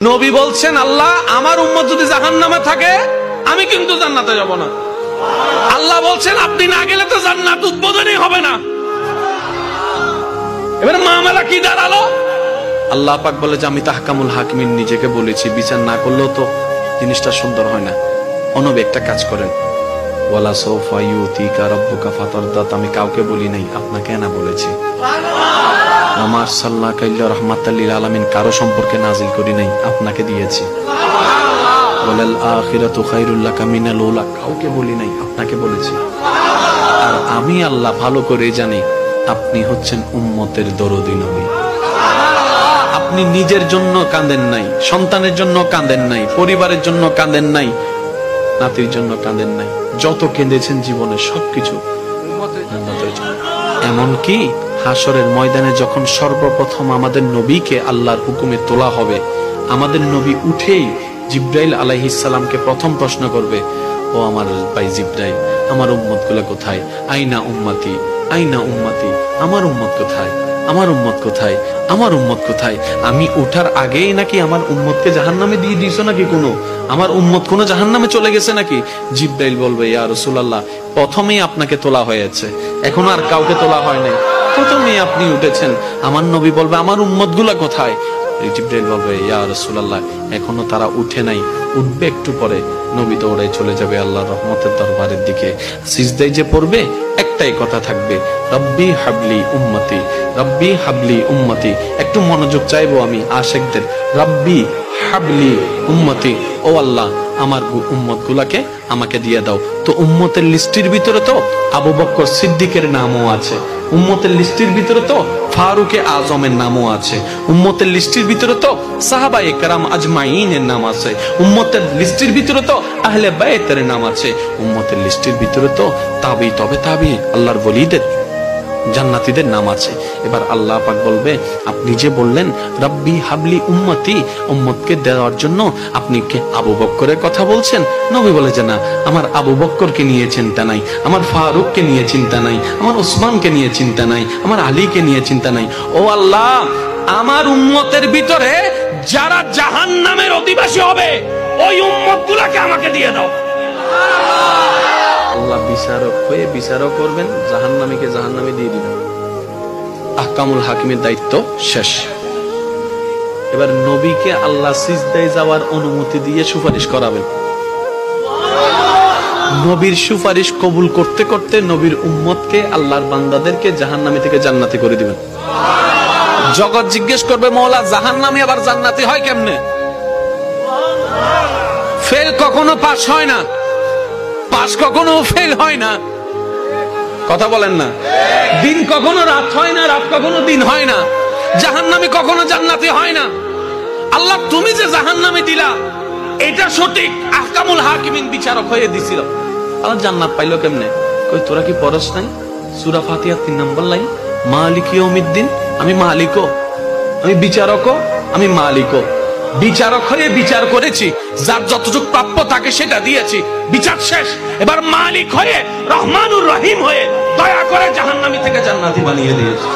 নবী বলছেন, আল্লাহ আমার উম্মত যদি জাহান্নামে থাকে আমি কিন্তু জান্নাতে যাব না। আল্লাহ বলছেন, আপনি না গেলে তো জান্নাত উদ্বোধনই হবে না। এবার মামলা কি দাঁড়ালো? আল্লাহ পাক বলে যে আমি তাহকামুল হাকিমিন নিজেকে বলেছি, বিচার না করলেও তো জিনিসটা সুন্দর হয় না। অনবে একটা কাজ করেন, ওয়ালা সাউফা ইউতিকা রাব্বুকা ফাতারদা, আমি কাউকে বলি নাই, আপনাকে না বলেছি। ওমা আরসালনাকা ইল্লা রাহমাতাল লিল আলামিন, কারো সম্পর্কে নাজিল করি নাই, আপনাকে দিয়েছি। ওয়ালাল আখিরাতু খায়রুল লাকা মিনাল উলা, কাউকে বলি নাই, আপনাকে বলেছি। আর আমি আল্লাহ ভালো করে জানি আপনি হচ্ছেন উম্মতের দরদি নবী। আপনি নিজের জন্য কাঁদেন নাই, সন্তানের জন্য কাঁদেন নাই, পরিবারের জন্য কাঁদেন নাই, নাতির জন্য কাঁদেন নাই, যত কেঁদেছেন জীবনে সবকিছু উম্মতের জন্য। এমনকি হাসরের ময়দানে যখন সর্বপ্রথম আমাদের নবীকে আল্লাহর হুকুমে তোলা হবে, আমাদের নবী উঠেই জিব্রাইল আলাইহিস সালামকে প্রথম প্রশ্ন করবে, ও আমার ভাই জিব্রাইল, আমার উম্মত গুলা কোথায়? আইনা উম্মতি, আইনা উম্মতি, আমার উম্মত কোথায়? আমার উম্মত কোথায়? আমার উম্মত কোথায়? আমি ওঠার আগেই নাকি আমার উম্মতকে জাহান্নামে দিয়ে দিয়েছো নাকি? কোনো আমার উম্মত কোনো জাহান্নামে চলে গেছে নাকি? জিব্রাইল বলবে, ইয়া রাসূলুল্লাহ, প্রথমেই আপনাকে তোলা হয়েছে, এখন আর কাউকে তোলা হয় নাই, প্রথমেই আপনি উঠেছেন। আমার নবী বলবে, আমার উম্মত গুলা কোথায়? জিব্রাইল বলবে, ইয়া রাসূলুল্লাহ, এখনো তারা উঠে নাই, উঠবে একটু পরে। নবী দৌড়ায় চলে যাবে আল্লাহর রহমতের দরবারের দিকে। সিজদায় যে পড়বে, একটাই কথা থাকবে, রব্বি হাবলি উম্মতি, রব্বি হাবলি উম্মতি। একটু মনোযোগ চাইবো আমি আশিকদের, রব্বি হাবলি উম্মতি, ও আল্লাহ আমার উম্মত গুলাকে আমাকে দিয়ে দাও। তো উম্মতের লিস্টির ভিতরে তো আবু বকর সিদ্দিকের নামও আছে, উম্মতের লিস্টির ভিতরে তো ফারুকে আজমের নামও আছে, উম্মতের লিস্টির ভিতরে তো সাহাবায়ে কেরাম আজমাইনের নাম আছে, উম্মতের লিস্টির ভিতরে তো আহলে বাইতের নাম আছে, উম্মতের লিস্টির ভিতরে তো তাবি তবে তাবি আল্লাহর ওলিদের জান্নাতীদের নাম আছে। এবার আল্লাহ পাক বলবে, আপনি যে বললেন রব্বি হাবলি উম্মতি, উম্মতকে দেওয়ার জন্য আপনি কে আবু বকরের কথা বলছেন? নবী বলে যে না, আমার আবু বকরকে নিয়ে চিন্তা নাই, আমার ফারুককে নিয়ে চিন্তা নাই, আমার ওসমানকে নিয়ে চিন্তা নাই, আমার আলীকে নিয়ে চিন্তা নাই। ও আল্লাহ, আমার উম্মতের ভিতরে যারা জাহান্নামের অধিবাসী হবে ওই উম্মতগুলোকে আমাকে দিয়ে দাও। আল্লাহ বিচারক হয়ে বিচারক করবেন, জাহান্নামীকে জাহান্নামে দিয়ে দিবেন। আহকামুল হাকিমের দায়িত্ব শেষ। এবার নবীকে আল্লাহ সিজদায় যাওয়ার অনুমতি দিয়ে সুপারিশ করাবেন। নবীর সুপারিশ কবুল করতে করতে নবীর উম্মতকে, আল্লাহর বান্দাদেরকে জাহান্নামী থেকে জান্নাতি করে দিবেন। জগৎ জিজ্ঞেস করবে, মওলা জাহান্নামী আবার জান্নাতি হয় কেমনে? ফেল কখনো পাস হয় না, পাস কখনো ফেল হয় না, কথা বলেন না। দিন কখনো রাত হয় না, রাত কখনো দিন হয় না, জাহান্নামী কখনো জান্নাতি হয় না। আল্লাহ তুমি যে জাহান্নামী দিলা এটা সঠিক, আহকামুল হাকিমিন বিচারক হয়ে দিছিল। আল্লাহ জান্নাত পাইলো কেমনে? কই তোরা কি পড়স নাই সূরা ফাতিহা 3 নম্বর লাইন, মালিক ইয়াউমিদ্দিন, আমি মালিকও, আমি বিচারকও, আমি মালিকও। বিচারক হয়ে বিচার করেছি, যার যতটুকু প্রাপ্য তাকে সেটা দিয়েছি, বিচার শেষ। এবার মালিক হয়ে রহমানুর রহিম হয়ে দয়া করে জাহান্নামী থেকে জান্নাতি বানিয়ে দিয়েছি।